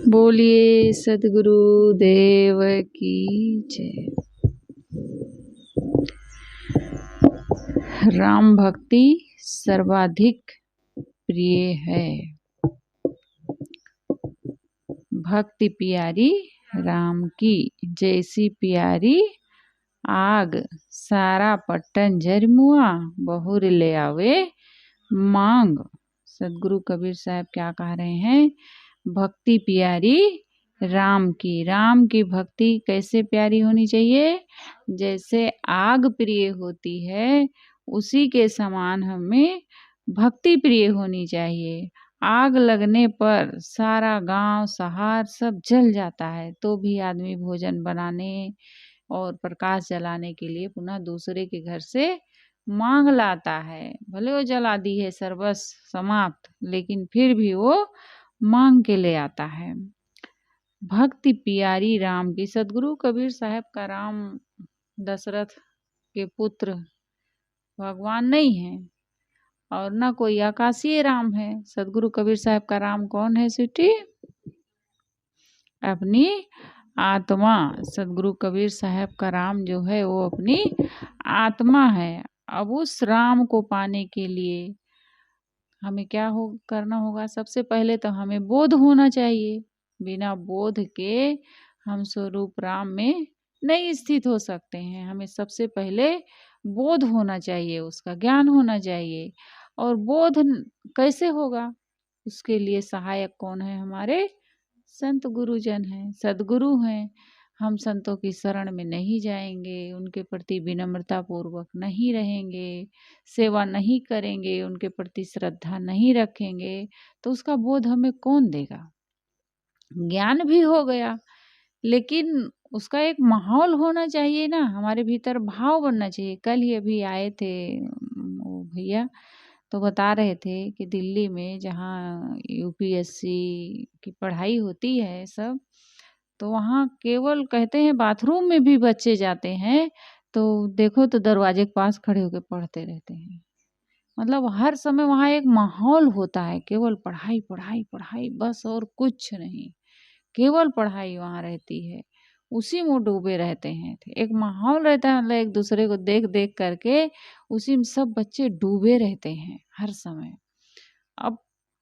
बोलिए सद्गुरु देव की जय। राम भक्ति सर्वाधिक प्रिय है। भक्ति प्यारी राम की, जैसी प्यारी आग सारा पट्टन झरमुआ, बहुर ले आवे मांग। सदगुरु कबीर साहब क्या कह रहे हैं? भक्ति प्यारी राम की भक्ति कैसे प्यारी होनी चाहिए? जैसे आग प्रिय होती है उसी के समान हमें भक्ति प्रिय होनी चाहिए। आग लगने पर सारा गांव शहर सब जल जाता है, तो भी आदमी भोजन बनाने और प्रकाश जलाने के लिए पुनः दूसरे के घर से मांग लाता है। भले वो जला दी है सर्वस्व समाप्त, लेकिन फिर भी वो मांग के ले आता है। भक्ति प्यारी राम की। सदगुरु कबीर साहब का राम दशरथ के पुत्र भगवान नहीं है और न कोई आकाशीय राम है। सदगुरु कबीर साहब का राम कौन है स्वीटी? अपनी आत्मा। सदगुरु कबीर साहब का राम जो है वो अपनी आत्मा है। अब उस राम को पाने के लिए हमें क्या करना होगा? सबसे पहले तो हमें बोध होना चाहिए। बिना बोध के हम स्वरूप राम में नहीं स्थित हो सकते हैं। हमें सबसे पहले बोध होना चाहिए, उसका ज्ञान होना चाहिए। और बोध कैसे होगा? उसके लिए सहायक कौन है? हमारे संत गुरुजन हैं, सदगुरु हैं। हम संतों की शरण में नहीं जाएंगे, उनके प्रति विनम्रता पूर्वक नहीं रहेंगे, सेवा नहीं करेंगे, उनके प्रति श्रद्धा नहीं रखेंगे, तो उसका बोध हमें कौन देगा? ज्ञान भी हो गया, लेकिन उसका एक माहौल होना चाहिए ना, हमारे भीतर भाव बनना चाहिए। कल ही अभी आए थे वो भैया, तो बता रहे थे कि दिल्ली में जहाँ यूपीएससी की पढ़ाई होती है सब, तो वहाँ केवल कहते हैं बाथरूम में भी बच्चे जाते हैं तो देखो तो दरवाजे के पास खड़े होकर पढ़ते रहते हैं। मतलब हर समय वहाँ एक माहौल होता है, केवल पढ़ाई पढ़ाई पढ़ाई बस, और कुछ नहीं, केवल पढ़ाई वहाँ रहती है, उसी में डूबे रहते हैं। एक माहौल रहता है, मतलब एक दूसरे को देख देख करके उसी में सब बच्चे डूबे रहते हैं हर समय। अब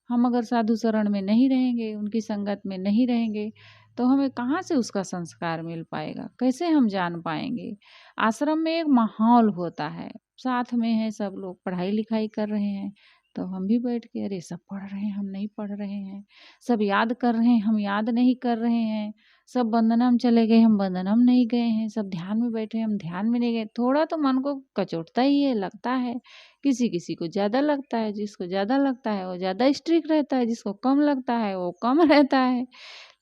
हम अगर साधु शरण में नहीं रहेंगे, उनकी संगत में नहीं रहेंगे, तो हमें कहाँ से उसका संस्कार मिल पाएगा? कैसे हम जान पाएंगे? आश्रम में एक माहौल होता है, साथ में है सब लोग पढ़ाई लिखाई कर रहे हैं, तो हम भी बैठ के अरे सब पढ़ रहे हैं हम नहीं पढ़ रहे हैं, सब याद कर रहे हैं हम याद नहीं कर रहे हैं, सब वंदनम चले गए हम वंदनम नहीं गए हैं, सब ध्यान में बैठे हम ध्यान में नहीं गए। थोड़ा तो मन को कचोटता ही है, लगता है। किसी किसी को ज़्यादा लगता है, जिसको ज़्यादा लगता है वो ज़्यादा स्ट्रिक्ट रहता है, जिसको कम लगता है वो कम रहता है।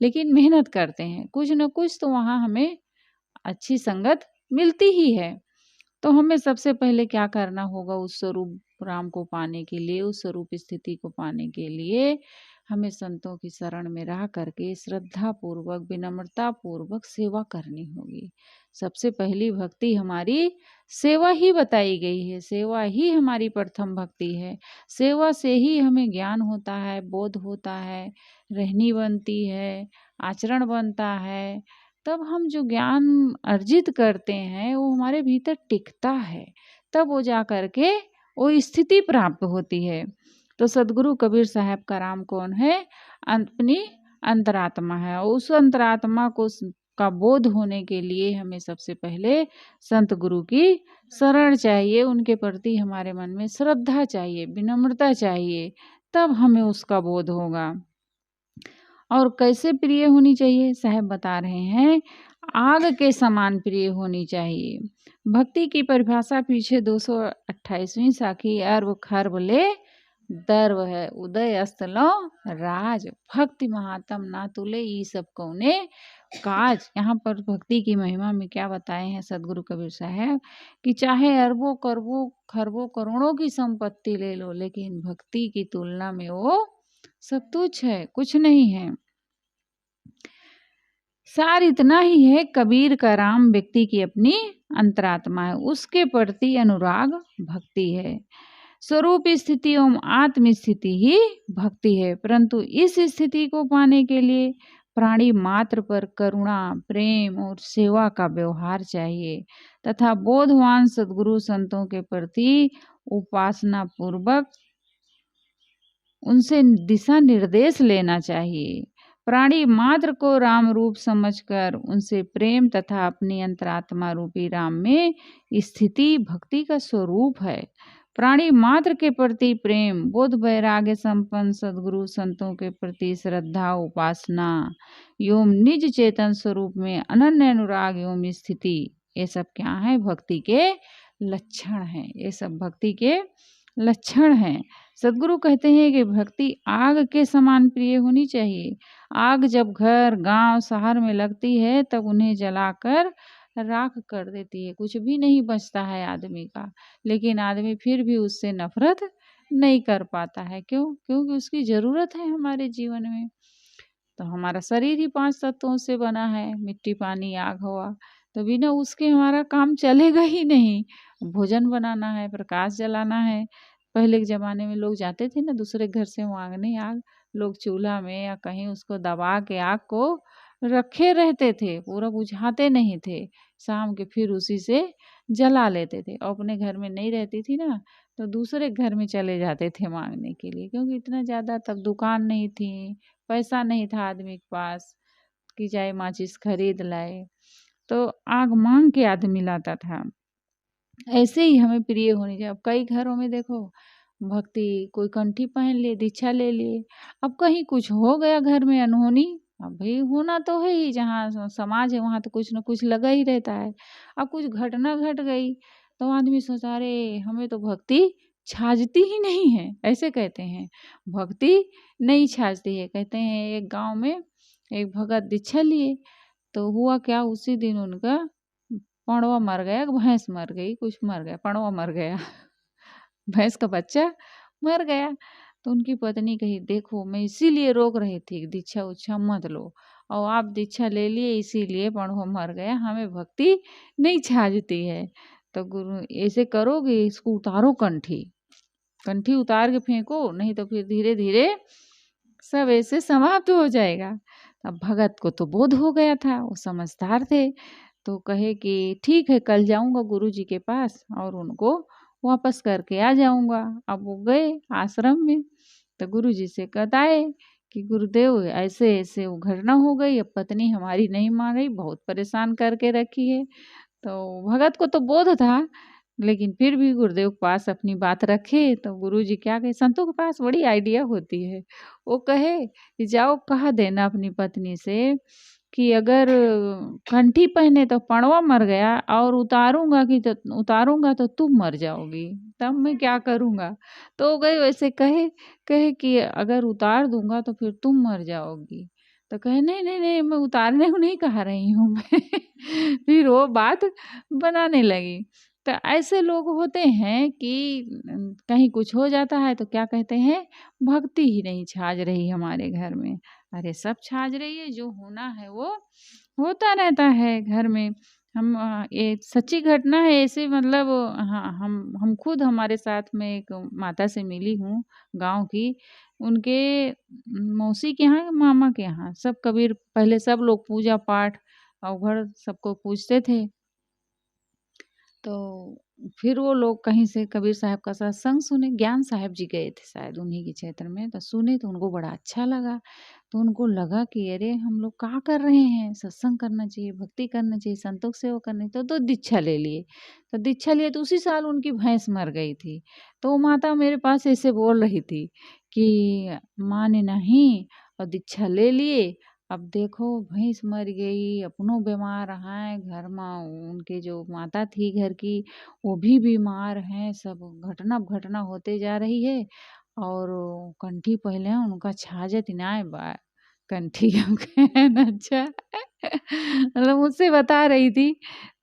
लेकिन मेहनत करते हैं, कुछ न कुछ तो वहाँ हमें अच्छी संगत मिलती ही है। तो हमें सबसे पहले क्या करना होगा? उस स्वरूप राम को पाने के लिए, उस स्वरूप स्थिति को पाने के लिए हमें संतों की शरण में रह करके श्रद्धा पूर्वक विनम्रता पूर्वक सेवा करनी होगी। सबसे पहली भक्ति हमारी सेवा ही बताई गई है, सेवा ही हमारी प्रथम भक्ति है। सेवा से ही हमें ज्ञान होता है, बोध होता है, रहनी बनती है, आचरण बनता है। तब हम जो ज्ञान अर्जित करते हैं वो हमारे भीतर टिकता है, तब वो जा करके वो स्थिति प्राप्त होती है। तो सदगुरु कबीर साहब का राम कौन है? अपनी अंतरात्मा है। उस अंतरात्मा को का बोध होने के लिए हमें सबसे पहले संत गुरु की शरण चाहिए, उनके प्रति हमारे मन में श्रद्धा चाहिए, विनम्रता चाहिए, तब हमें उसका बोध होगा। और कैसे प्रिय होनी चाहिए? साहब बता रहे हैं आग के समान प्रिय होनी चाहिए। भक्ति की परिभाषा पीछे 228वीं साखी अर्व खर्व ले दर्व है, उदय अस्तलो राज, भक्ति महात्म ना तुले ई सब कौने काज। यहाँ पर भक्ति की महिमा में क्या बताए हैं सदगुरु कबीर साहब कि चाहे अरबों करबों खरबों करोड़ों की संपत्ति ले लो, लेकिन भक्ति की तुलना में वो सब तुच्छ है, कुछ नहीं है। सार इतना ही है, कबीर का राम व्यक्ति की अपनी अंतरात्मा है, उसके प्रति अनुराग भक्ति है। स्वरूप स्थिति एवं आत्म स्थिति ही भक्ति है, परंतु इस स्थिति को पाने के लिए प्राणी मात्र पर करुणा, प्रेम और सेवा का व्यवहार चाहिए तथा बोधवान सद्गुरु संतों के प्रति उपासना पूर्वक उनसे दिशा निर्देश लेना चाहिए। प्राणी मात्र को राम रूप समझकर उनसे प्रेम तथा अपनी अंतरात्मा रूपी राम में स्थिति भक्ति का स्वरूप है। प्राणी मात्र के प्रति प्रेम, बोध वैराग्य संपन्न सद्गुरु संतों के प्रति श्रद्धा, उपासना एवं निज चेतन स्वरूप में अनन्य अनुराग एवं स्थिति, ये सब क्या है? भक्ति के लक्षण हैं। ये सब भक्ति के लक्षण हैं। सद्गुरु कहते हैं कि भक्ति आग के समान प्रिय होनी चाहिए। आग जब घर, गांव, शहर में लगती है तब उन्हें जलाकर राख कर देती है, कुछ भी नहीं बचता है आदमी का, लेकिन आदमी फिर भी उससे नफरत नहीं कर पाता है। क्यों? क्योंकि उसकी ज़रूरत है हमारे जीवन में। तो हमारा शरीर ही 5 तत्वों से बना है, मिट्टी, पानी, आग, हवा। तो बिना उसके हमारा काम चलेगा ही नहीं। भोजन बनाना है, प्रकाश जलाना है। पहले के ज़माने में लोग जाते थे ना दूसरे घर से मांगने आग, लोग चूल्हा में या कहीं उसको दबा के आग को रखे रहते थे, पूरा बुझाते नहीं थे। शाम के फिर उसी से जला लेते थे। और अपने घर में नहीं रहती थी ना तो दूसरे घर में चले जाते थे मांगने के लिए, क्योंकि इतना ज़्यादा तब दुकान नहीं थी, पैसा नहीं था आदमी के पास कि जाए माचिस खरीद लाए, तो आग मांग के आदमी लाता था। ऐसे ही हमें प्रिय होनी चाहिए। अब कई घरों में देखो भक्ति, कोई कंठी पहन लिए, दीक्षा ले लिए। अब कहीं कुछ हो गया घर में अनहोनी, अब भाई होना तो है ही, जहाँ समाज है वहाँ तो कुछ न कुछ लगा ही रहता है। अब कुछ घटना घट गई तो आदमी सोचा अरे हमें तो भक्ति छाजती ही नहीं है, ऐसे कहते हैं। भक्ति नहीं छाजती है। कहते हैं एक गांव में एक भगत दीक्षा लिए, तो हुआ क्या, उसी दिन उनका पड़वा मर गया, भैंस मर गई, कुछ मर गया, पड़वा मर गया भैंस का बच्चा मर गया। तो उनकी पत्नी कही देखो मैं इसीलिए रोक रही थी कि दीक्षा उच्छा मत लो, और आप दीक्षा ले लिए इसीलिए पड़वा मर गया, हमें भक्ति नहीं छाजती है। तो गुरु ऐसे करोगे, इसको उतारो कंठी, कंठी उतार के फेंको, नहीं तो फिर धीरे धीरे सब ऐसे समाप्त हो जाएगा। अब भगत को तो बोध हो गया था, वो समझदार थे, तो कहे कि ठीक है कल जाऊंगा गुरुजी के पास और उनको वापस करके आ जाऊंगा। अब वो गए आश्रम में, तो गुरुजी से बताए कि गुरुदेव ऐसे ऐसे वो घटना हो गई, अब पत्नी हमारी नहीं मान रही, बहुत परेशान करके रखी है। तो भगत को तो बोध था, लेकिन फिर भी गुरुदेव के पास अपनी बात रखे। तो गुरुजी क्या कहे, संतों के पास बड़ी आइडिया होती है। वो कहे कि जाओ कह देना अपनी पत्नी से कि अगर कंठी पहने तो पड़वा मर गया, और उतारूंगा तो तुम मर जाओगी, तब मैं क्या करूंगा। तो गए वैसे कहे कहे कि अगर उतार दूंगा तो फिर तुम मर जाओगी। तो कहे नहीं नहीं नहीं, मैं उतारने को नहीं कह रही हूँ मैं फिर वो बात बनाने लगी। तो ऐसे लोग होते हैं कि कहीं कुछ हो जाता है तो क्या कहते हैं, भक्ति ही नहीं छाज रही हमारे घर में। अरे सब छाज रही है, जो होना है वो होता रहता है घर में। हम ये सच्ची घटना है ऐसे, मतलब हाँ हम खुद हमारे साथ में एक माता से मिली हूँ गांव की। उनके मौसी के यहाँ, मामा के यहाँ सब कबीर, पहले सब लोग पूजा पाठ अवघड़ सबको पूजते थे। तो फिर वो लोग कहीं से कबीर साहब का सत्संग सुने, ज्ञान साहब जी गए थे शायद उन्हीं के क्षेत्र में, तो सुने तो उनको बड़ा अच्छा लगा। तो उनको लगा कि अरे हम लोग क्या कर रहे हैं, सत्संग करना चाहिए, भक्ति करना चाहिए, संतों की सेवा करनी। तो दीक्षा ले लिए। तो दीक्षा लिए तो उसी साल उनकी भैंस मर गई थी। तो वो माता मेरे पास ऐसे बोल रही थी कि माँ ने नहीं और दीक्षा ले लिए, अब देखो भैंस मर गई, अपनों बीमार हैं, घर में उनके जो माता थी घर की वो भी बीमार हैं, सब घटना होते जा रही है। और कंठी पहले उनका छाजत इनाय बा कंठी अच्छा मतलब मुझसे बता रही थी।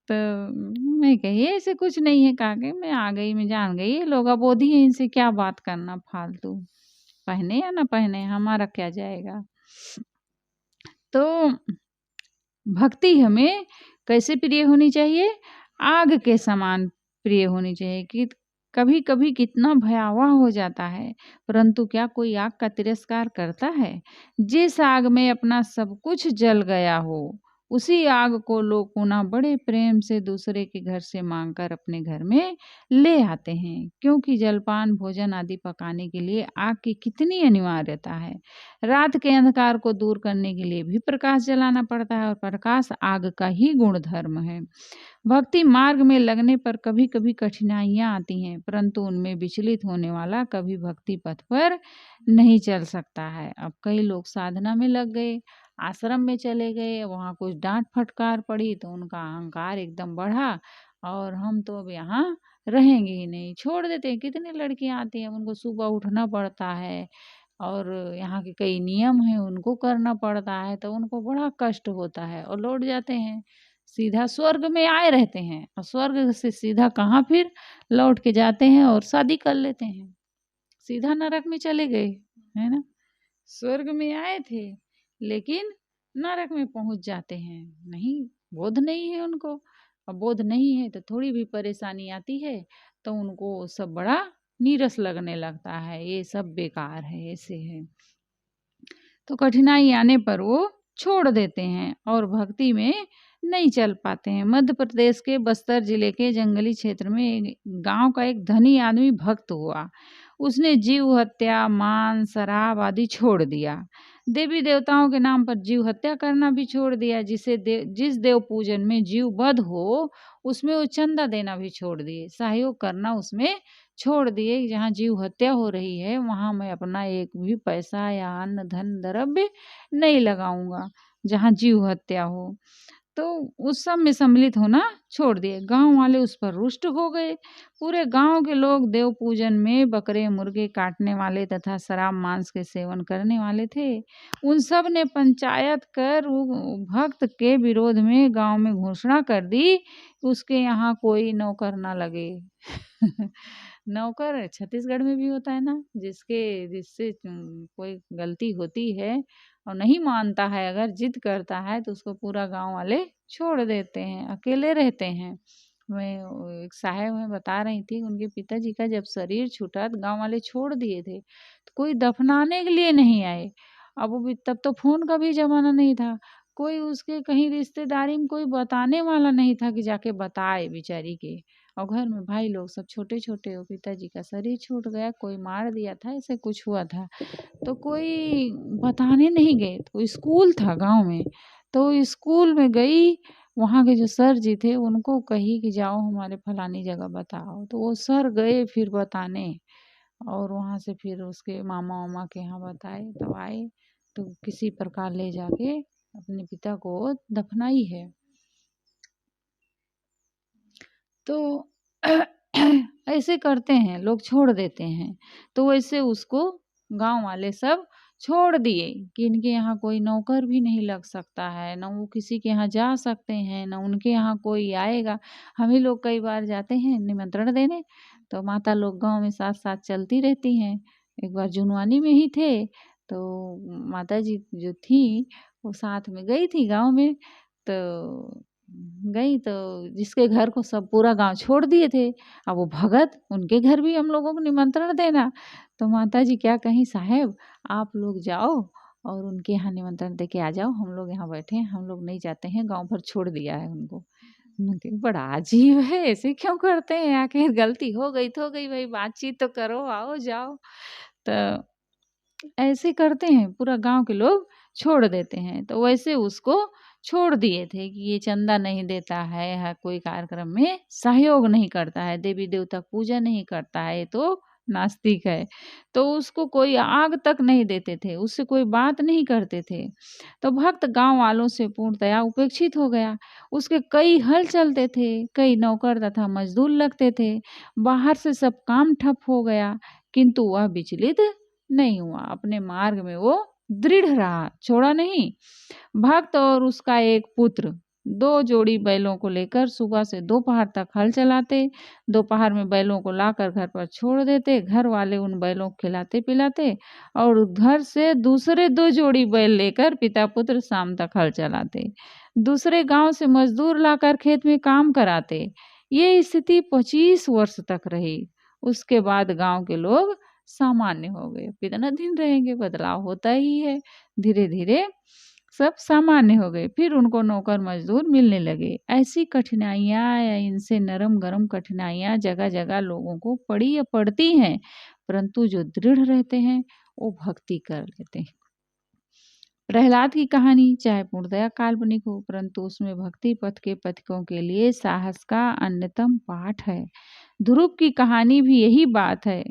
तो मैं कही ऐसे कुछ नहीं है, काके मैं आ गई, मैं जान गई ये लोग अबोधी है, इनसे क्या बात करना फालतू, पहने या ना पहने हमारा क्या जाएगा। तो भक्ति हमें कैसे प्रिय होनी चाहिए, आग के समान प्रिय होनी चाहिए कि कभी कभी कितना भयावह हो जाता है, परंतु क्या कोई आग का तिरस्कार करता है? जिस आग में अपना सब कुछ जल गया हो, उसी आग को लोग पुनः बड़े प्रेम से दूसरे के घर से मांगकर अपने घर में ले आते हैं, क्योंकि जलपान भोजन आदि पकाने के लिए आग की कितनी अनिवार्यता है। रात के अंधकार को दूर करने के लिए भी प्रकाश जलाना पड़ता है, और प्रकाश आग का ही गुणधर्म है। भक्ति मार्ग में लगने पर कभी कभी कठिनाइयां आती हैं, परंतु उनमें विचलित होने वाला कभी भक्ति पथ पर नहीं चल सकता है। अब कई लोग साधना में लग गए, आश्रम में चले गए, वहाँ कुछ डांट फटकार पड़ी तो उनका अहंकार एकदम बढ़ा, और हम तो अब यहाँ रहेंगे ही नहीं, छोड़ देते हैं। कितनी लड़कियां आती हैं, उनको सुबह उठना पड़ता है, और यहाँ के कई नियम हैं उनको करना पड़ता है, तो उनको बड़ा कष्ट होता है और लौट जाते हैं। सीधा स्वर्ग में आए रहते हैं, और स्वर्ग से सीधा कहाँ फिर लौट के जाते हैं और शादी कर लेते हैं, सीधा नरक में चले गए, है ना। स्वर्ग में आए थे लेकिन नरक में पहुंच जाते हैं। नहीं, बोध नहीं है उनको। अब बोध नहीं है तो थोड़ी भी परेशानी आती है तो उनको सब बड़ा नीरस लगने लगता है, ये सब बेकार है, ऐसे है। तो कठिनाई आने पर वो छोड़ देते हैं और भक्ति में नहीं चल पाते हैं। मध्य प्रदेश के बस्तर जिले के जंगली क्षेत्र में गांव का एक धनी आदमी भक्त हुआ। उसने जीव हत्या, मांस, शराब आदि छोड़ दिया। देवी देवताओं के नाम पर जीव हत्या करना भी छोड़ दिया। जिस देव पूजन में जीव वध हो उसमें वो चंदा देना भी छोड़ दिए, सहयोग करना उसमें छोड़ दिए। जहाँ जीव हत्या हो रही है वहां मैं अपना एक भी पैसा या अन्न धन द्रव्य नहीं लगाऊंगा, जहाँ जीव हत्या हो। तो उस सब में सम्मिलित होना छोड़ दिए। गांव वाले उस पर रुष्ट हो गए। पूरे गांव के लोग देव पूजन में बकरे मुर्गे काटने वाले तथा शराब मांस के सेवन करने वाले थे। उन सब ने पंचायत कर भक्त के विरोध में गांव में घोषणा कर दी, उसके यहाँ कोई नौकर ना लगे। नौकर छत्तीसगढ़ में भी होता है ना, जिससे कोई गलती होती है और नहीं मानता है, अगर जिद करता है तो उसको पूरा गांव वाले छोड़ देते हैं, अकेले रहते हैं। मैं एक साहब में बता रही थी, उनके पिताजी का जब शरीर छूटा तो गांव वाले छोड़ दिए थे, तो कोई दफनाने के लिए नहीं आए। अब वो भी तब तो फोन का भी जमाना नहीं था, कोई उसके कहीं रिश्तेदारी में कोई बताने वाला नहीं था कि जाके बताए बेचारी के। और घर में भाई लोग सब छोटे छोटे हो, पिताजी का शरीर छूट गया, कोई मार दिया था, ऐसे कुछ हुआ था, तो कोई बताने नहीं गए। तो स्कूल था गांव में, तो स्कूल में गई, वहाँ के जो सर जी थे उनको कही कि जाओ हमारे फलानी जगह बताओ, तो वो सर गए फिर बताने, और वहाँ से फिर उसके मामा वामा के यहाँ बताए, तो आए तो किसी प्रकार ले जाके अपने पिता को दफनाई है। तो ऐसे करते हैं लोग, छोड़ देते हैं। तो वैसे उसको गांव वाले सब छोड़ दिए कि इनके यहाँ कोई नौकर भी नहीं लग सकता है, न वो किसी के यहाँ जा सकते हैं, न उनके यहाँ कोई आएगा। हम ही लोग कई बार जाते हैं निमंत्रण देने, तो माता लोग गांव में साथ साथ चलती रहती हैं। एक बार जुनवानी में ही थे, तो माता जी जो थी वो साथ में गई थी गांव में, तो गई तो जिसके घर को सब पूरा गांव छोड़ दिए थे, अब वो भगत, उनके घर भी हम लोगों को निमंत्रण देना। तो माता जी क्या कहीं, साहब आप लोग जाओ और उनके यहाँ निमंत्रण दे के आ जाओ, हम लोग यहाँ बैठे हैं, हम लोग नहीं जाते हैं, गांव भर छोड़ दिया है उनको। मैं कही, बड़ा अजीब है, ऐसे क्यों करते हैं, आखिर गलती हो गई तो हो गई भाई, बातचीत तो करो, आओ जाओ। तो ऐसे करते हैं, पूरा गांव के लोग छोड़ देते हैं। तो वैसे उसको छोड़ दिए थे कि ये चंदा नहीं देता है, कोई कार्यक्रम में सहयोग नहीं करता है, देवी देवता पूजा नहीं करता है, ये तो नास्तिक है। तो उसको कोई आग तक नहीं देते थे, उससे कोई बात नहीं करते थे। तो भक्त गांव वालों से पूर्णतया उपेक्षित हो गया। उसके कई हल चलते थे, कई नौकर तथा मजदूर लगते थे, बाहर से सब काम ठप हो गया, किंतु वह विचलित नहीं हुआ, अपने मार्ग में वो दृढ़ रहा, छोड़ा नहीं। भक्त और उसका एक पुत्र 2 जोड़ी बैलों को लेकर सुबह से दोपहर तक हल चलाते, दोपहर में बैलों को लाकर घर पर छोड़ देते, घर वाले उन बैलों को खिलाते पिलाते, और घर से दूसरे 2 जोड़ी बैल लेकर पिता पुत्र शाम तक हल चलाते, दूसरे गांव से मजदूर लाकर खेत में काम कराते। ये स्थिति 25 वर्ष तक रही। उसके बाद गांव के लोग सामान्य हो गए। कितना दिन रहेंगे, बदलाव होता ही है। धीरे धीरे सब सामान्य हो गए। फिर उनको नौकर मजदूर मिलने लगे। ऐसी कठिनाइयां या इनसे नरम गरम कठिनाइयां जगह जगह लोगों को पड़ी या पड़ती हैं, परंतु जो दृढ़ रहते हैं वो भक्ति कर लेते हैं। प्रहलाद की कहानी चाहे पूर्णतया काल्पनिक हो, परंतु उसमें भक्ति पथ के पथिकों के लिए साहस का अन्यतम पाठ है। ध्रुव की कहानी भी यही बात है।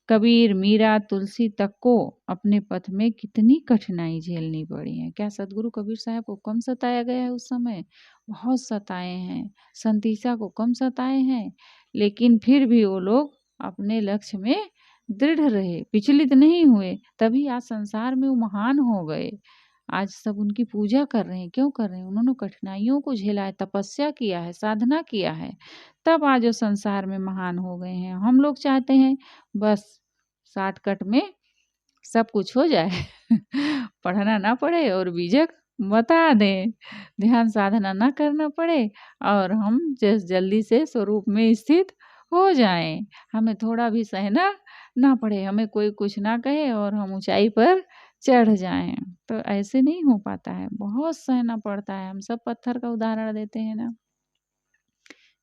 कबीर, मीरा, तुलसी तक को अपने पथ में कितनी कठिनाई झेलनी पड़ी है। क्या सदगुरु कबीर साहब को कम सताया गया है उस समय? बहुत सताए हैं। संतीसा को कम सताए हैं, लेकिन फिर भी वो लोग अपने लक्ष्य में दृढ़ रहे, विचलित नहीं हुए, तभी आज संसार में वो महान हो गए। आज सब उनकी पूजा कर रहे हैं। क्यों कर रहे हैं? उन्होंने कठिनाइयों को झेला है, तपस्या किया है, साधना किया है, तब आज वो संसार में महान हो गए हैं। हम लोग चाहते हैं बस शॉर्टकट में सब कुछ हो जाए पढ़ना ना पड़े और बीजक बता दें, ध्यान साधना ना करना पड़े और हम जल्दी से स्वरूप में स्थित हो जाएं। हमें थोड़ा भी सहना ना पड़े, हमें कोई कुछ ना कहे और हम ऊंचाई पर चढ़ जाएं। तो ऐसे नहीं हो पाता है, बहुत सहना पड़ता है। हम सब पत्थर का उदाहरण देते हैं ना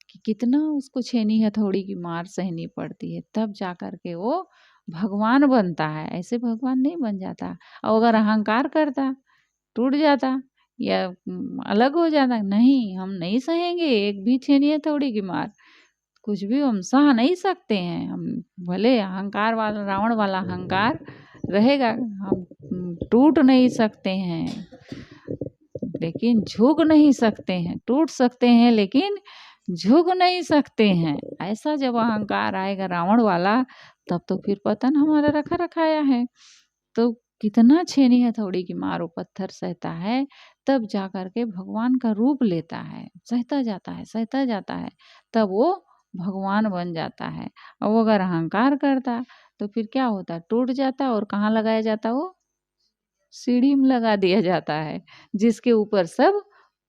कि कितना उसको छेनी हथौड़ी की मार सहनी पड़ती है, तब जा कर के वो भगवान बनता है। ऐसे भगवान नहीं बन जाता। और अगर अहंकार करता, टूट जाता या अलग हो जाता, नहीं, हम नहीं सहेंगे एक भी छेनी हथौड़ी की मार, कुछ भी हम सह नहीं सकते हैं। हम भले अहंकार वाला, रावण वाला अहंकार रहेगा, हम टूट नहीं सकते हैं लेकिन झुक नहीं सकते हैं। टूट सकते हैं लेकिन झुक नहीं सकते हैं। ऐसा जब अहंकार आएगा रावण वाला, तब तो फिर पतन हमारा रखा रखाया है। तो कितना छेनी हथौड़ी की मारो पत्थर सहता है, तब जा कर के भगवान का रूप लेता है। सहता जाता है, सहता जाता है, तब वो भगवान बन जाता है। और वो अगर अहंकार करता तो फिर क्या होता? टूट जाता और कहाँ लगाया जाता? वो सीढ़ी में लगा दिया जाता है, जिसके ऊपर सब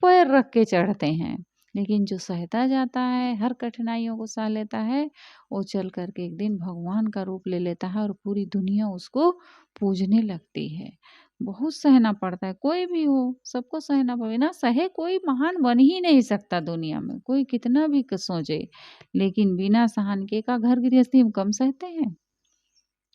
पैर रख के चढ़ते हैं। लेकिन जो सहता जाता है, हर कठिनाइयों को सह लेता है, वो चल करके एक दिन भगवान का रूप ले लेता है और पूरी दुनिया उसको पूजने लगती है। बहुत सहना पड़ता है, कोई भी हो सबको सहना पड़े। बिना सहे कोई महान बन ही नहीं सकता दुनिया में, कोई कितना भी सोचे। लेकिन बिना सहन के का घर गृहस्थी हम कम सहते हैं?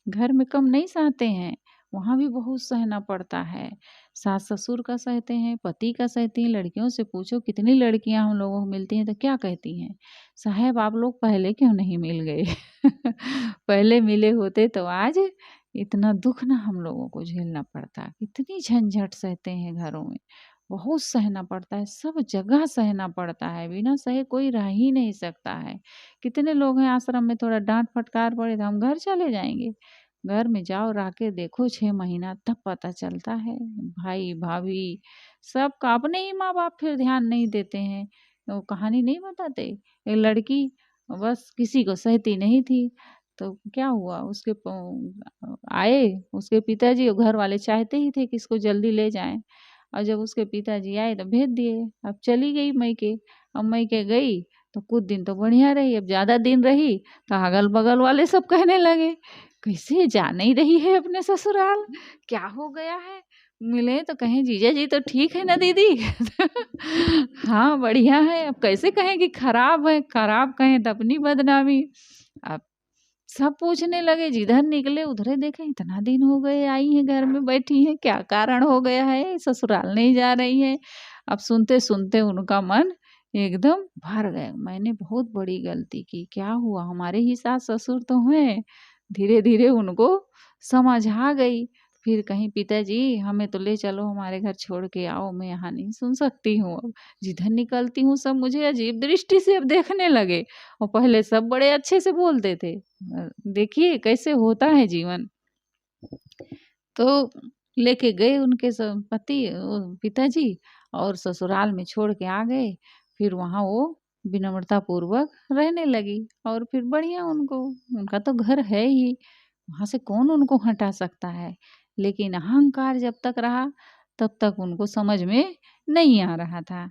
घर में कम नहीं सहते हैं, वहाँ भी बहुत सहना पड़ता है। सास ससुर का सहते हैं, पति का सहती हैं। लड़कियों से पूछो कितनी लड़कियां हम लोगों को मिलती हैं तो क्या कहती हैं? साहब आप लोग पहले क्यों नहीं मिल गए पहले मिले होते तो आज इतना दुख ना हम लोगों को झेलना पड़ता। कितनी झंझट सहते हैं घरों में, बहुत सहना पड़ता है, सब जगह सहना पड़ता है। बिना सहे कोई रह ही नहीं सकता है। कितने लोग हैं आश्रम में, थोड़ा डांट फटकार पड़े तो हम घर चले जाएंगे। घर में जाओ, रह के देखो 6 महीना, तब पता चलता है। भाई भाभी सबका, अपने ही माँ बाप फिर ध्यान नहीं देते हैं। वो कहानी नहीं बताते, एक लड़की बस किसी को सहती नहीं थी, तो क्या हुआ, उसके आए उसके पिताजी और घर वाले चाहते ही थे कि इसको जल्दी ले जाएं। और जब उसके पिताजी आए तो भेज दिए। अब चली गई मायके। अब मायके गई तो कुछ दिन तो बढ़िया रही, अब ज़्यादा दिन रही तो अगल बगल वाले सब कहने लगे कैसे जा नहीं रही है अपने ससुराल, क्या हो गया है? मिले तो कहें जीजा जी तो ठीक है ना दीदी हाँ बढ़िया है। अब कैसे कहें कि खराब है, खराब कहें तो अपनी बदनामी। अब सब पूछने लगे, जिधर निकले उधरे देखे इतना दिन हो गए आई हैं, घर में बैठी हैं, क्या कारण हो गया है, ससुराल नहीं जा रही है। अब सुनते सुनते उनका मन एकदम भर गया। मैंने बहुत बड़ी गलती की, क्या हुआ, हमारे ही सास ससुर तो हैं। धीरे धीरे उनको समझ आ गई। फिर कहीं पिताजी हमें तो ले चलो, हमारे घर छोड़ के आओ, मैं यहाँ नहीं सुन सकती हूँ। अब जिधर निकलती हूँ सब मुझे अजीब दृष्टि से अब देखने लगे, और पहले सब बड़े अच्छे से बोलते थे। देखिए कैसे होता है जीवन। तो लेके गए उनके पति पिताजी और ससुराल में छोड़ के आ गए। फिर वहाँ वो विनम्रता पूर्वक रहने लगी और फिर बढ़िया उनको, उनका तो घर है ही, वहाँ से कौन उनको हटा सकता है। लेकिन अहंकार जब तक रहा तब तक उनको समझ में नहीं आ रहा था।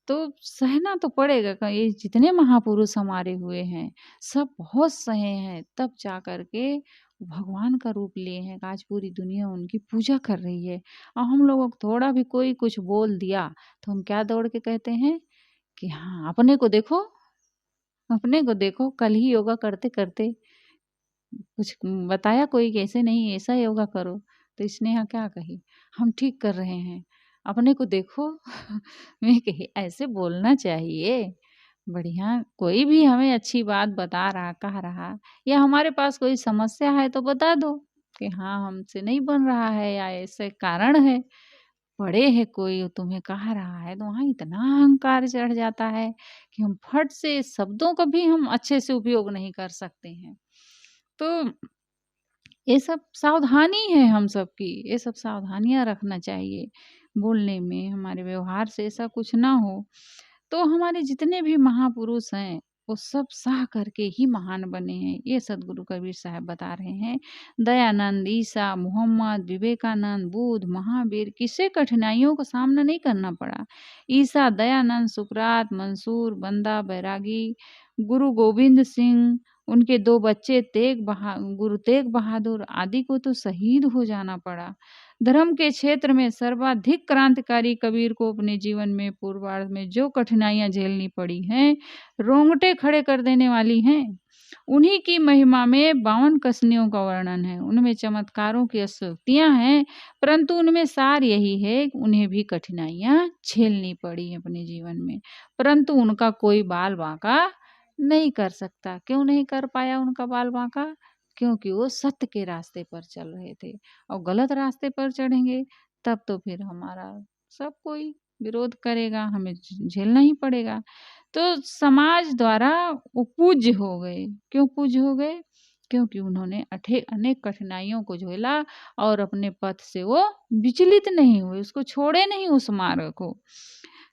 तो सहना तो पड़ेगा। ये जितने महापुरुष हमारे हुए हैं, सब बहुत सहे हैं, तब जा कर के भगवान का रूप लिए हैं। आज पूरी दुनिया उनकी पूजा कर रही है। और हम लोगों को थोड़ा भी कोई कुछ बोल दिया तो हम क्या दौड़ के कहते हैं कि हाँ, अपने को देखो, अपने को देखो। कल ही योगा करते करते कुछ बताया कोई कि ऐसे नहीं, ऐसा योगा करो, तो स्नेहा क्या कही, हम ठीक कर रहे हैं, अपने को देखो। मैं कही ऐसे बोलना चाहिए। बढ़िया, कोई भी हमें अच्छी बात बता रहा, कह रहा, या हमारे पास कोई समस्या है तो बता दो कि हाँ हमसे नहीं बन रहा है या ऐसे कारण है। बड़े है कोई तुम्हें कह रहा है तो वहाँ इतना अहंकार चढ़ जाता है कि हम फट से शब्दों का भी हम अच्छे से उपयोग नहीं कर सकते हैं। तो ये सब सावधानी है हम सबकी, ये सब सावधानियाँ रखना चाहिए बोलने में, हमारे व्यवहार से ऐसा कुछ ना हो। तो हमारे जितने भी महापुरुष हैं, वो सब सह करके ही महान बने हैं। ये सदगुरु कबीर साहब बता रहे हैं। दयानंद, ईसा, मोहम्मद, विवेकानंद, बुद्ध, महावीर, किसे कठिनाइयों का सामना नहीं करना पड़ा। ईसा, दयानंद, सुकरात, मंसूर, बंदा, बैरागी, गुरु गोविंद सिंह, उनके 2 बच्चे गुरु तेग बहादुर आदि को तो शहीद हो जाना पड़ा। धर्म के क्षेत्र में सर्वाधिक क्रांतिकारी कबीर को अपने जीवन में पूर्वार्ध में जो कठिनाइयां झेलनी पड़ी हैं, रोंगटे खड़े कर देने वाली हैं। उन्हीं की महिमा में 52 कसनियों का वर्णन है, उनमें चमत्कारों की अस्तुतियां हैं, परंतु उनमें सार यही है कि उन्हें भी कठिनाइयां झेलनी पड़ी अपने जीवन में, परंतु उनका कोई बाल बांका नहीं कर सकता। क्यों नहीं कर पाया उनका बाल बांका? क्योंकि वो सत्य के रास्ते पर चल रहे थे। और गलत रास्ते पर चढ़ेंगे तब तो फिर हमारा सब कोई विरोध करेगा, हमें झेलना ही पड़ेगा। तो समाज द्वारा वो पूज्य हो गए। क्यों पूज्य हो गए? क्योंकि उन्होंने अनेक कठिनाइयों को झेला और अपने पथ से वो विचलित नहीं हुए, उसको छोड़े नहीं उस मार्ग को।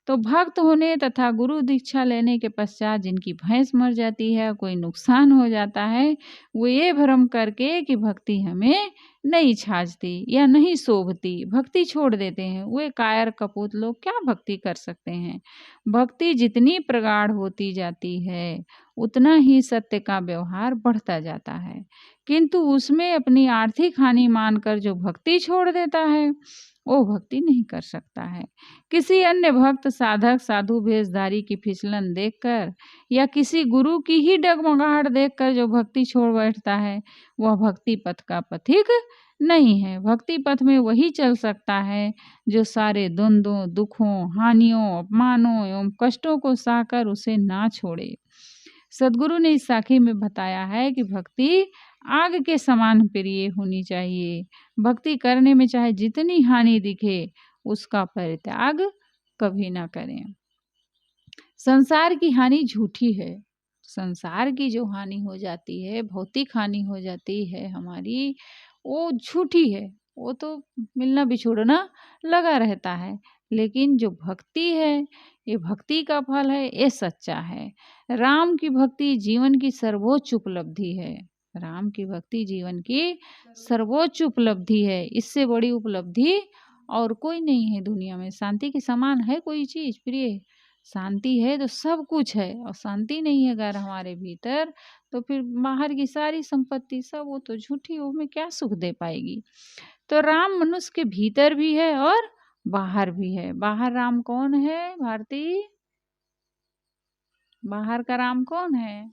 तो भक्त होने तथा गुरु दीक्षा लेने के पश्चात जिनकी भैंस मर जाती है, कोई नुकसान हो जाता है, वो ये भ्रम करके कि भक्ति हमें नहीं छाजती या नहीं शोभती, भक्ति छोड़ देते हैं। वे कायर कपूत लोग क्या भक्ति कर सकते हैं। भक्ति जितनी प्रगाढ़ होती जाती है उतना ही सत्य का व्यवहार बढ़ता जाता है, किंतु उसमें अपनी आर्थिक हानि मानकर जो भक्ति छोड़ देता है वो भक्ति नहीं कर सकता है। किसी अन्य भक्त साधक साधु भेषधारी की फिसलन देखकर या किसी गुरु की ही डगमगाहट देखकर जो भक्ति छोड़ बैठता है वह भक्ति पथ का पथिक नहीं है। भक्ति पथ में वही चल सकता है जो सारे द्वंद्वों, दुखों, हानियों, अपमानों एवं कष्टों को सहकर उसे ना छोड़े। सदगुरु ने इस साखी में बताया है कि भक्ति आग के समान प्रिय होनी चाहिए। भक्ति करने में चाहे जितनी हानि दिखे उसका परित्याग कभी ना करें। संसार की हानि झूठी है। संसार की जो हानि हो जाती है, भौतिक हानि हो जाती है हमारी, वो झूठी है। वो तो मिलना बिछोड़ना लगा रहता है। लेकिन जो भक्ति है, ये भक्ति का फल है, ये सच्चा है। राम की भक्ति जीवन की सर्वोच्च उपलब्धि है। राम की भक्ति जीवन की सर्वोच्च उपलब्धि है। इससे बड़ी उपलब्धि और कोई नहीं है दुनिया में। शांति के समान है कोई चीज प्रिय? शांति है तो सब कुछ है, और शांति नहीं है अगर हमारे भीतर, तो फिर बाहर की सारी संपत्ति सब वो तो झूठी, वो हमें क्या सुख दे पाएगी। तो राम मनुष्य के भीतर भी है और बाहर भी है। बाहर राम कौन है भारती? बाहर का राम कौन है?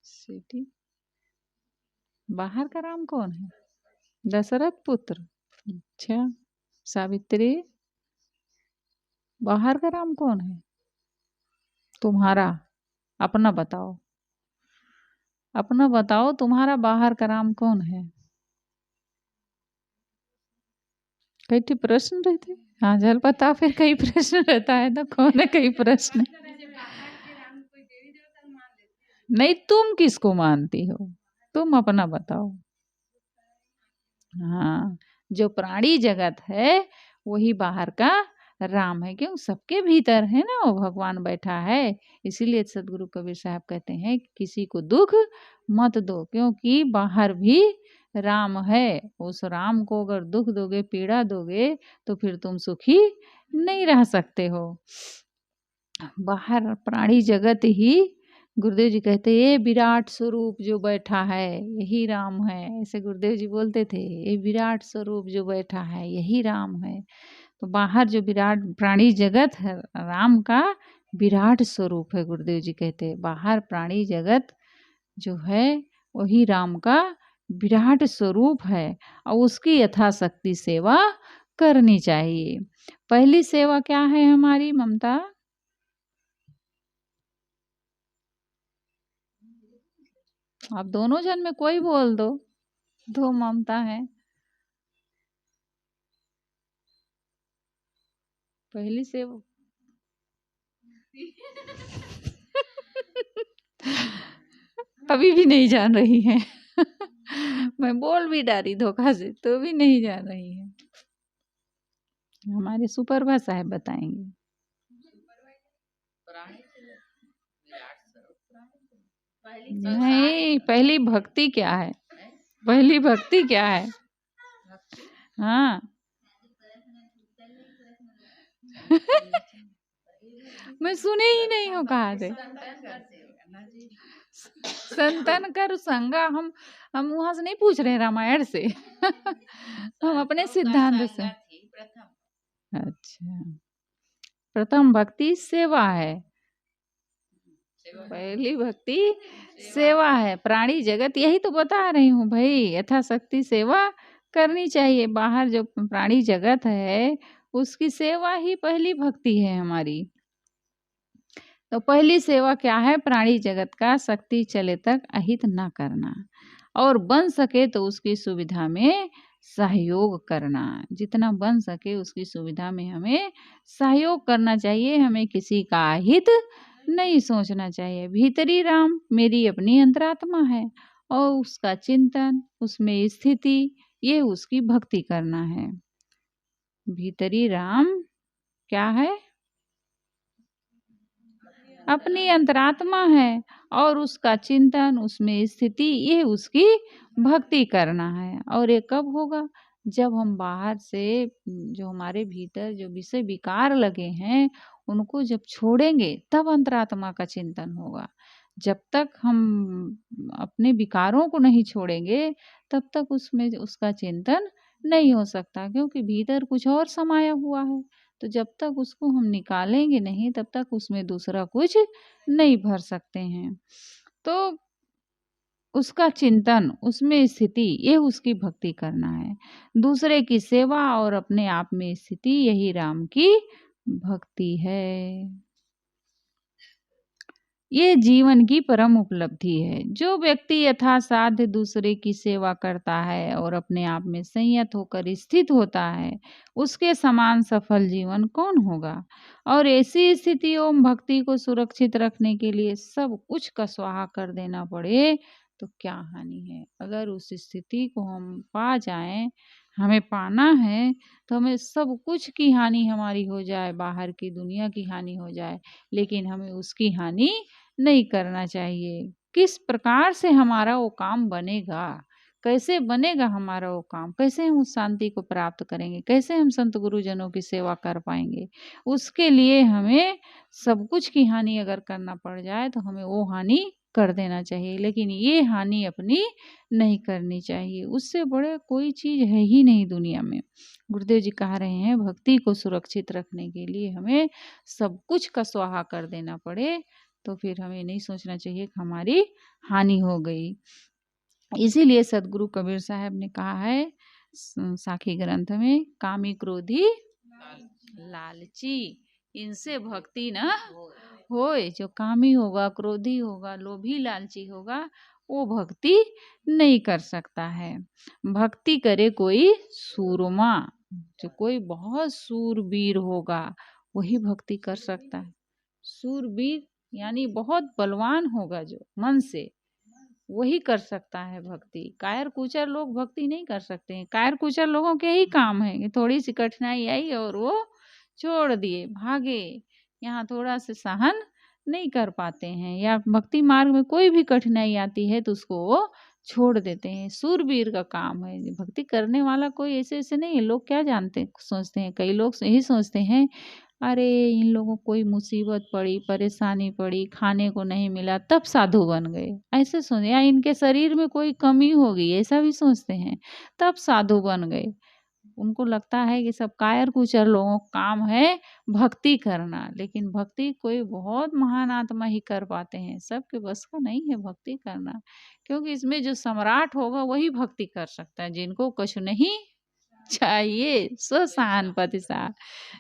सिटी बाहर का राम कौन है? दशरथ पुत्र। अच्छा, सावित्री। बाहर का राम कौन है तुम्हारा? अपना बताओ, अपना बताओ, तुम्हारा बाहर का राम कौन है? कई प्रश्न रहते। हाँ चल बता, फिर कई प्रश्न रहता है तो कौन है कई प्रश्न? नहीं, तुम किसको मानती हो? तुम अपना बताओ। हाँ, जो प्राणी जगत है वही बाहर का राम है। क्यों? सबके भीतर है ना, वो भगवान बैठा है। इसीलिए सदगुरु कबीर साहब कहते हैं किसी को दुख मत दो, क्योंकि बाहर भी राम है, उस राम को अगर दुख दोगे, पीड़ा दोगे, तो फिर तुम सुखी नहीं रह सकते हो। बाहर प्राणी जगत ही, गुरुदेव जी कहते ये विराट स्वरूप जो बैठा है यही राम है, ऐसे गुरुदेव जी बोलते थे, ये विराट स्वरूप जो बैठा है यही राम है। तो बाहर जो विराट प्राणी जगत है राम का विराट स्वरूप है, गुरुदेव जी कहते हैं बाहर प्राणी जगत जो है वही राम का विराट स्वरूप है और उसकी यथाशक्ति सेवा करनी चाहिए। पहली सेवा क्या है हमारी ममता? आप दोनों जन में कोई बोल दो, दो ममता है। पहली सेवा अभी भी नहीं जान रही है मैं बोल भी डाली धोखा से तो भी नहीं जान रही है। हमारे सुपरवा साहब बताएंगे। नहीं, पहली भक्ति क्या है? पहली भक्ति क्या है? हाँ मैं सुने ही नहीं हूँ कहाँ से। संतन कर संगा, हम वहां से नहीं पूछ रहे रामायण से हम अपने सिद्धांत से। अच्छा, प्रथम भक्ति सेवा है, पहली भक्ति सेवा है। प्राणी जगत यही तो बता रही हूँ भाई, यथाशक्ति सेवा करनी चाहिए। बाहर जो प्राणी जगत है उसकी सेवा ही पहली भक्ति है हमारी। तो पहली सेवा क्या है? प्राणी जगत का शक्ति चले तक अहित न करना और बन सके तो उसकी सुविधा में सहयोग करना। जितना बन सके उसकी सुविधा में हमें सहयोग करना चाहिए, हमें किसी का अहित नहीं सोचना चाहिए। भीतरी राम मेरी अपनी अंतरात्मा है और उसका चिंतन, उसमें स्थिति, ये उसकी भक्ति करना है। भीतरी राम क्या है? अपनी अंतरात्मा है और उसका चिंतन, उसमें स्थिति, ये उसकी भक्ति करना है। और ये कब होगा? जब हम बाहर से जो हमारे भीतर जो विषय विकार लगे हैं उनको जब छोड़ेंगे तब अंतरात्मा का चिंतन होगा। जब तक हम अपने विकारों को नहीं छोड़ेंगे तब तक उसमें उसका चिंतन नहीं हो सकता, क्योंकि भीतर कुछ और समाया हुआ है। तो जब तक उसको हम निकालेंगे नहीं तब तक उसमें दूसरा कुछ नहीं भर सकते हैं। तो उसका चिंतन, उसमें स्थिति, ये उसकी भक्ति करना है। दूसरे की सेवा और अपने आप में स्थिति, यही राम की भक्ति है। ये जीवन की परम उपलब्धि है। जो व्यक्ति यथासाध्य दूसरे की सेवा करता है और अपने आप में संयत होकर स्थित होता है, उसके समान सफल जीवन कौन होगा? और ऐसी स्थितियों में भक्ति को सुरक्षित रखने के लिए सब कुछ का स्वाहा कर देना पड़े तो क्या हानि है? अगर उस स्थिति को हम पा जाएं, हमें पाना है, तो हमें सब कुछ की हानि हमारी हो जाए, बाहर की दुनिया की हानि हो जाए, लेकिन हमें उसकी हानि नहीं करना चाहिए। किस प्रकार से हमारा वो काम बनेगा, कैसे बनेगा हमारा वो काम, कैसे हम उस शांति को प्राप्त करेंगे, कैसे हम संत गुरुजनों की सेवा कर पाएंगे, उसके लिए हमें सब कुछ की हानि अगर करना पड़ जाए तो हमें वो हानि कर देना चाहिए, लेकिन ये हानि अपनी नहीं करनी चाहिए। उससे बड़े कोई चीज है ही नहीं दुनिया में। गुरुदेव जी कह रहे हैं भक्ति को सुरक्षित रखने के लिए हमें सब कुछ का स्वाहा कर देना पड़े तो फिर हमें नहीं सोचना चाहिए कि हमारी हानि हो गई। इसीलिए सदगुरु कबीर साहब ने कहा है साखी ग्रंथ में, कामी क्रोधी लालची इनसे भक्ति न होए। जो कामी होगा, क्रोधी होगा, लोभी लालची होगा, वो भक्ति नहीं कर सकता है। भक्ति करे कोई सूरमा, जो कोई बहुत सूरवीर होगा वही भक्ति कर सकता है। सूरवीर यानी बहुत बलवान होगा जो मन से, वही कर सकता है भक्ति। कायर कुचर लोग भक्ति नहीं कर सकते हैं। कायर कुचर लोगों के ही काम है कि थोड़ी सी कठिनाई आई और वो छोड़ दिए, भागे, यहाँ थोड़ा सा सहन नहीं कर पाते हैं, या भक्ति मार्ग में कोई भी कठिनाई आती है तो उसको वो छोड़ देते हैं। सूरवीर का काम है भक्ति करने वाला। कोई ऐसे ऐसे नहीं है। लोग क्या जानते सोचते हैं, कई लोग यही सोचते हैं, अरे इन लोगों को कोई मुसीबत पड़ी, परेशानी पड़ी, खाने को नहीं मिला तब साधु बन गए, ऐसे सोचे, या इनके शरीर में कोई कमी होगी ऐसा भी सोचते हैं, तब साधु बन गए। उनको लगता है कि सब कायर कुचर लोगों का काम है भक्ति करना, लेकिन भक्ति कोई बहुत महान आत्मा ही कर पाते हैं, सबके बस का नहीं है भक्ति करना। क्योंकि इसमें जो सम्राट होगा वही भक्ति कर सकता है। जिनको कुछ नहीं चाहिए सो सहानुपति सा,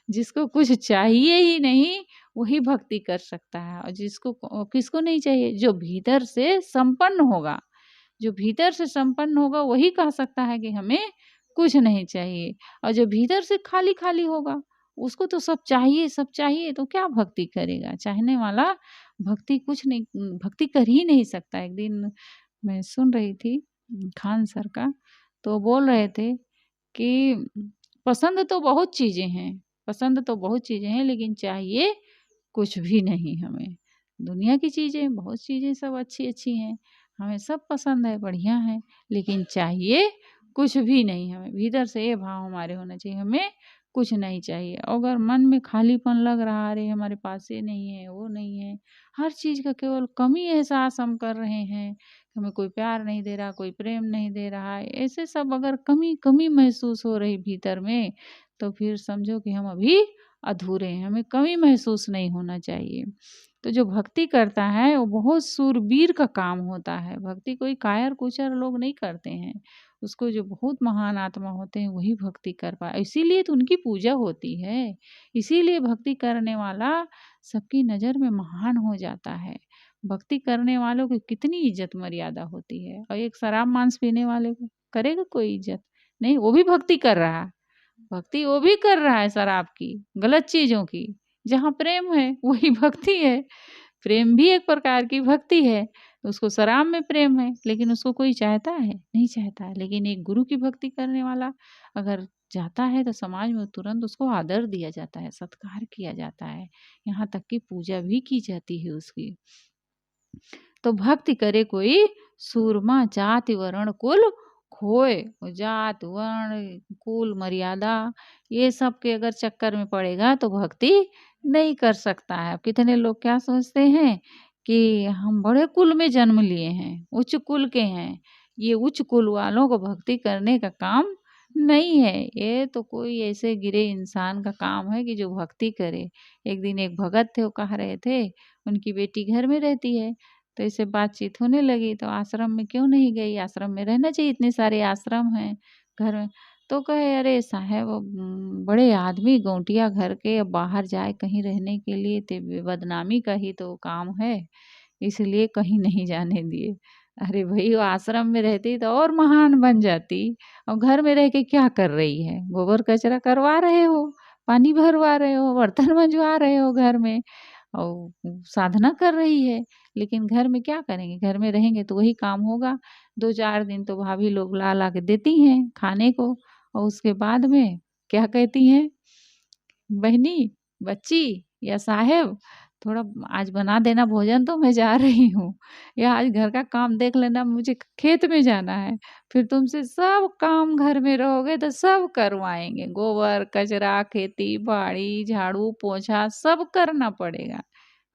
जिसको कुछ चाहिए ही नहीं वही भक्ति कर सकता है। और जिसको किसको नहीं चाहिए, जो भीतर से संपन्न होगा, जो भीतर से संपन्न होगा वही कह सकता है कि हमें कुछ नहीं चाहिए। और जो भीतर से खाली खाली होगा उसको तो सब चाहिए, सब चाहिए, तो क्या भक्ति करेगा। चाहने वाला भक्ति कुछ नहीं, भक्ति कर ही नहीं सकता। एक दिन मैं सुन रही थी खान सर का, तो बोल रहे थे कि पसंद तो बहुत चीज़ें हैं, पसंद तो बहुत चीज़ें हैं, लेकिन चाहिए कुछ भी नहीं हमें। दुनिया की चीज़ें, बहुत चीज़ें सब अच्छी अच्छी हैं, हमें सब पसंद है, बढ़िया है, लेकिन चाहिए कुछ भी नहीं हमें। भीतर से ये भाव हमारे होना चाहिए, हमें कुछ नहीं चाहिए। अगर मन में खालीपन लग रहा, अरे हमारे पास ये नहीं है, वो नहीं है, हर चीज़ का केवल कमी एहसास हम कर रहे हैं, हमें कोई प्यार नहीं दे रहा, कोई प्रेम नहीं दे रहा है, ऐसे सब अगर कमी कमी महसूस हो रही भीतर में, तो फिर समझो कि हम अभी अधूरे हैं, हमें कमी महसूस नहीं होना चाहिए। तो जो भक्ति करता है वो बहुत सूरवीर का काम होता है। भक्ति कोई कायर कुचर लोग नहीं करते हैं, उसको जो बहुत महान आत्मा होते हैं वही भक्ति कर पाए, इसीलिए तो उनकी पूजा होती है। इसीलिए भक्ति करने वाला सबकी नज़र में महान हो जाता है। भक्ति करने वालों की कितनी इज्जत मर्यादा होती है, और एक शराब मांस पीने वाले को करेगा कोई इज्जत नहीं। वो भी भक्ति कर रहा है, भक्ति वो भी कर रहा है शराब की, गलत चीज़ों की। जहाँ प्रेम है वही भक्ति है। प्रेम भी एक प्रकार की भक्ति है। उसको शराब में प्रेम है, लेकिन उसको कोई चाहता है नहीं चाहता है। लेकिन एक गुरु की भक्ति करने वाला अगर जाता है तो समाज में तुरंत उसको आदर दिया जाता है, सत्कार किया जाता है, यहाँ तक कि पूजा भी की जाती है उसकी। तो भक्ति करे कोई सूरमा जाति वर्ण कुल खोए। जात वर्ण कुल मर्यादा ये सब के अगर चक्कर में पड़ेगा तो भक्ति नहीं कर सकता है। अब कितने लोग क्या सोचते हैं कि हम बड़े कुल में जन्म लिए हैं, उच्च कुल के हैं, ये उच्च कुल वालों को भक्ति करने का काम नहीं है। ये तो कोई ऐसे गिरे इंसान का काम है कि जो भक्ति करे। एक दिन एक भगत थे, वो कह रहे थे उनकी बेटी घर में रहती है, तो इससे बातचीत होने लगी, तो आश्रम में क्यों नहीं गई, आश्रम में रहना चाहिए, इतने सारे आश्रम हैं घर में। तो कहे अरे साहब बड़े आदमी गौंटिया घर के, अब बाहर जाए कहीं रहने के लिए तो बदनामी का ही तो काम है, इसलिए कहीं नहीं जाने दिए। अरे भाई वो आश्रम में रहती तो और महान बन जाती, और घर में रह के क्या कर रही है, गोबर कचरा करवा रहे हो, पानी भरवा रहे हो, बर्तन मंजवा रहे हो घर में, और साधना कर रही है। लेकिन घर में क्या करेंगे, घर में रहेंगे तो वही काम होगा। 2-4 दिन तो भाभी लोग ला ला के देती हैं खाने को, और उसके बाद में क्या कहती हैं, बहनी, बच्ची या साहेब थोड़ा आज बना देना भोजन, तो मैं जा रही हूँ, या आज घर का काम देख लेना, मुझे खेत में जाना है। फिर तुमसे सब काम घर में रहोगे तो सब करवाएंगे, गोबर कचरा खेती बाड़ी झाड़ू पोछा सब करना पड़ेगा।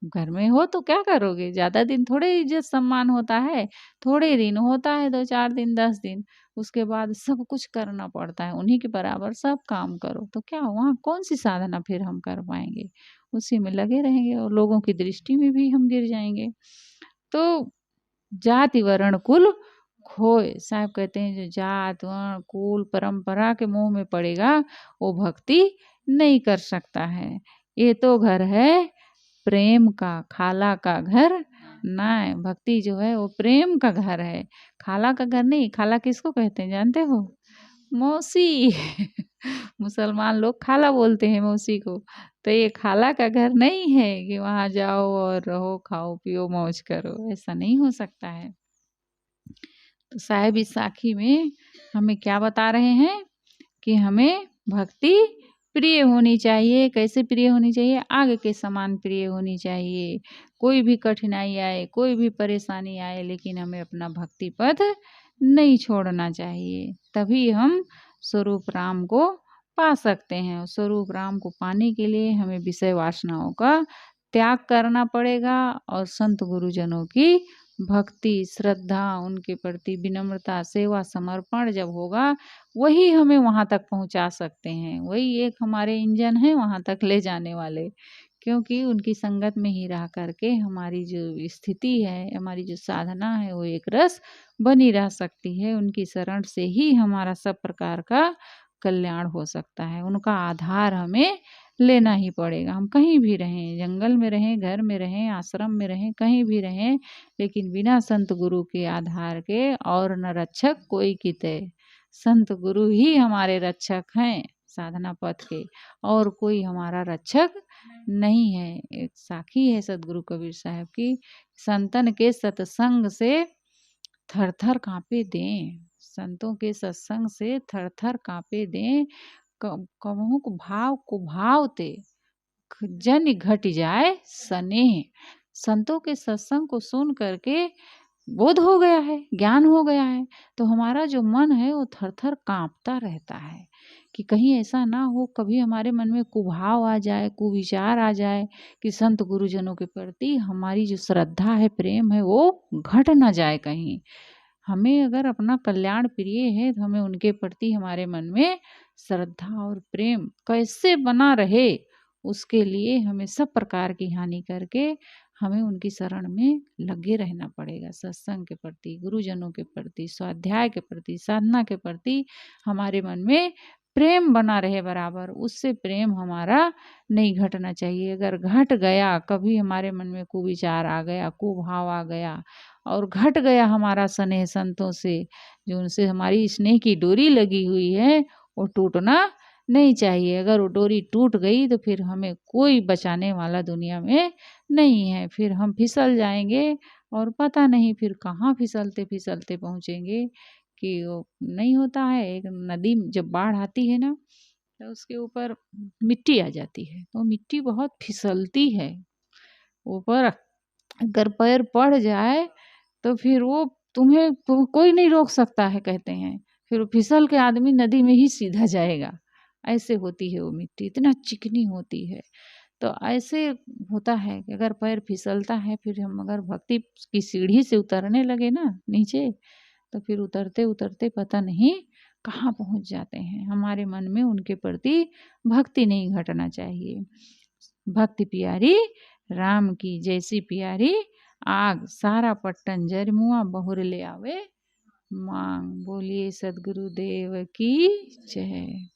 घर में हो तो क्या करोगे, ज़्यादा दिन थोड़े इज्जत सम्मान होता है, थोड़े दिन होता है, 2-4 दिन 10 दिन, उसके बाद सब कुछ करना पड़ता है, उन्हीं के बराबर सब काम करो, तो क्या वहाँ कौन सी साधना फिर हम कर पाएंगे। उसी में लगे रहेंगे और लोगों की दृष्टि में भी हम गिर जाएंगे। तो जाति वर्ण कुल खोए, साहब कहते हैं जो जात वर्ण कुल परंपरा के मुंह में पड़ेगा वो भक्ति नहीं कर सकता है। ये तो घर है प्रेम का, खाला का घर नहीं। भक्ति जो है वो प्रेम का घर है, खाला का घर नहीं। खाला किसको कहते हैं जानते हो, मौसी मुसलमान लोग खाला बोलते हैं मौसी को। तो ये खाला का घर नहीं है कि वहाँ जाओ और रहो खाओ पियो मौज करो, ऐसा नहीं हो सकता है। तो साहिब इस साखी में हमें क्या बता रहे हैं कि हमें भक्ति प्रिय होनी चाहिए। कैसे प्रिय होनी चाहिए? आग के समान प्रिय होनी चाहिए। कोई भी कठिनाई आए, कोई भी परेशानी आए, लेकिन हमें अपना भक्ति पथ नहीं छोड़ना चाहिए। तभी हम स्वरूप राम को पा सकते हैं। स्वरूप राम को पाने के लिए हमें विषय वासनाओं का त्याग करना पड़ेगा और संत गुरुजनों की भक्ति, श्रद्धा, उनके प्रति विनम्रता, सेवा, समर्पण जब होगा, वही हमें वहाँ तक पहुँचा सकते हैं। वही एक हमारे इंजन है वहाँ तक ले जाने वाले। क्योंकि उनकी संगत में ही रह करके हमारी जो स्थिति है, हमारी जो साधना है, वो एक रस बनी रह सकती है। उनकी शरण से ही हमारा सब प्रकार का कल्याण हो सकता है। उनका आधार हमें लेना ही पड़ेगा। हम कहीं भी रहें, जंगल में रहें, घर में रहें, आश्रम में रहें, कहीं भी रहें, लेकिन बिना संत गुरु के आधार के और न रक्षक कोई किते। संत गुरु ही हमारे रक्षक हैं साधना पथ के, और कोई हमारा रक्षक नहीं है। एक साखी है सदगुरु कबीर साहब की, संतन के सत्संग से थर थर कांपे दें। संतों के सत्संग से थर थर कांपे दें। कबहु भाव को भावते जन घट जाए स्नेह। संतों के सत्संग को सुन करके बोध हो गया है, ज्ञान हो गया है, तो हमारा जो मन है वो थर थर कांपता रहता है कि कहीं ऐसा ना हो, कभी हमारे मन में कुभाव आ जाए, कुविचार आ जाए कि संत गुरुजनों के प्रति हमारी जो श्रद्धा है, प्रेम है, वो घट ना जाए कहीं। हमें अगर अपना कल्याण प्रिय है तो हमें उनके प्रति हमारे मन में श्रद्धा और प्रेम कैसे बना रहे, उसके लिए हमें सब प्रकार की हानि करके हमें उनकी शरण में लगे रहना पड़ेगा। सत्संग के प्रति, गुरुजनों के प्रति, स्वाध्याय के प्रति, साधना के प्रति हमारे मन में प्रेम बना रहे बराबर। उससे प्रेम हमारा नहीं घटना चाहिए। अगर घट गया, कभी हमारे मन में कुविचार आ गया, कुभाव आ गया और घट गया हमारा स्नेह संतों से, जो उनसे हमारी स्नेह की डोरी लगी हुई है, वो टूटना नहीं चाहिए। अगर वो डोरी टूट गई तो फिर हमें कोई बचाने वाला दुनिया में नहीं है। फिर हम फिसल जाएंगे और पता नहीं फिर कहाँ फिसलते फिसलते पहुँचेंगे। कि वो नहीं होता है, एक नदी जब बाढ़ आती है ना, तो उसके ऊपर मिट्टी आ जाती है, तो मिट्टी बहुत फिसलती है ऊपर। अगर पैर पड़ जाए तो फिर वो तुम्हें कोई नहीं रोक सकता है, कहते हैं। फिर वो फिसल के आदमी नदी में ही सीधा जाएगा। ऐसे होती है वो मिट्टी, इतना चिकनी होती है। तो ऐसे होता है कि अगर पैर फिसलता है, फिर हम अगर भक्ति की सीढ़ी से उतरने लगे ना नीचे, तो फिर उतरते उतरते पता नहीं कहाँ पहुँच जाते हैं। हमारे मन में उनके प्रति भक्ति नहीं घटना चाहिए। भक्ति प्यारी राम की जैसी प्यारी आग, सारा पट्टन जरमुआ बहुर ले आवे मांग। बोलिए सदगुरुदेव की जय।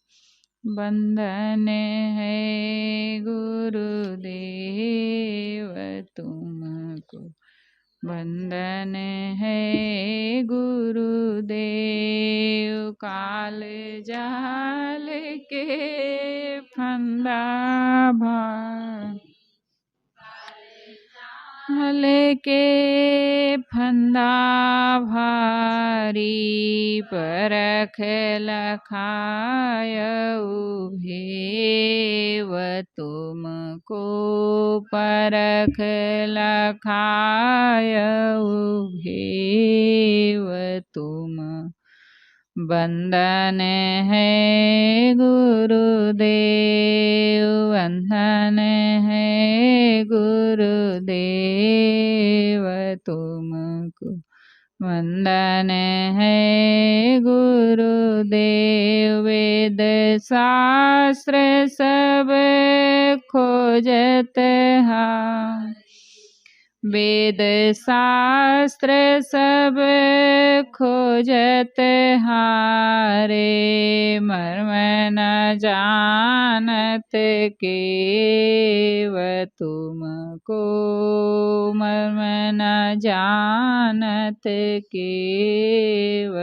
वंदन है गुरुदेव तुमको, वंदन है गुरुदेव। काल जाल के फंदा भार, के फंदा भारी। परख लखायऊ भेव तुमको, परख लखायऊ भेव तुम। वंदन है गुरुदेव, वंदन है गुरुदेव तुमको, वंदन है गुरुदेव। वेद शास्त्र सब खोजत हाँ, वेद शास्त्र सब खोजत हारे। मर्म न जानत केव तुमको, मर्म न जानत केव।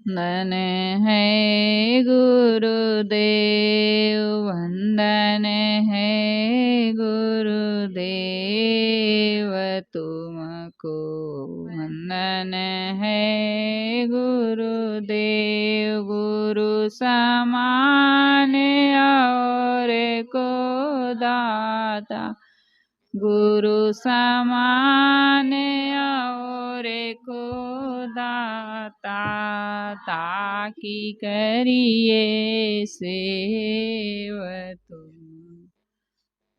वंदन है गुरुदेव, वंदन है गुरुदेव तुमको, वंदन है गुरुदेव। गुरु समान समान और को दाता, ताकि करिए सेव तुम,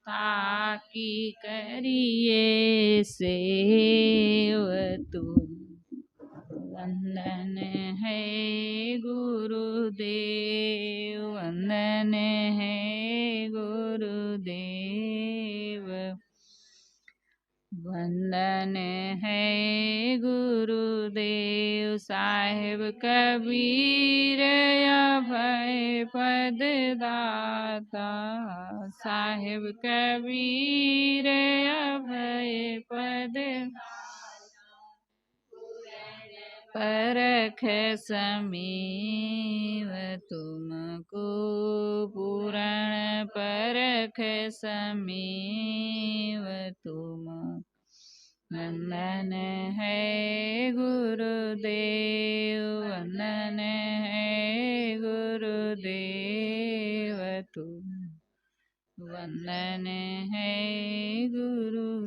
ताकि करिए सेव तुम। वंदन है गुरुदेव, वंदन है गुरुदेव, वंदन है गुरुदेव। साहिब कबीर अभय पद दाता, साहिब कबीर अभय पद परख समीव तुमको पूरण, परख समीव तुम। वंदन है गुरुदेव, वंदन है गुरुदेव तुम, वंदन है गुरु।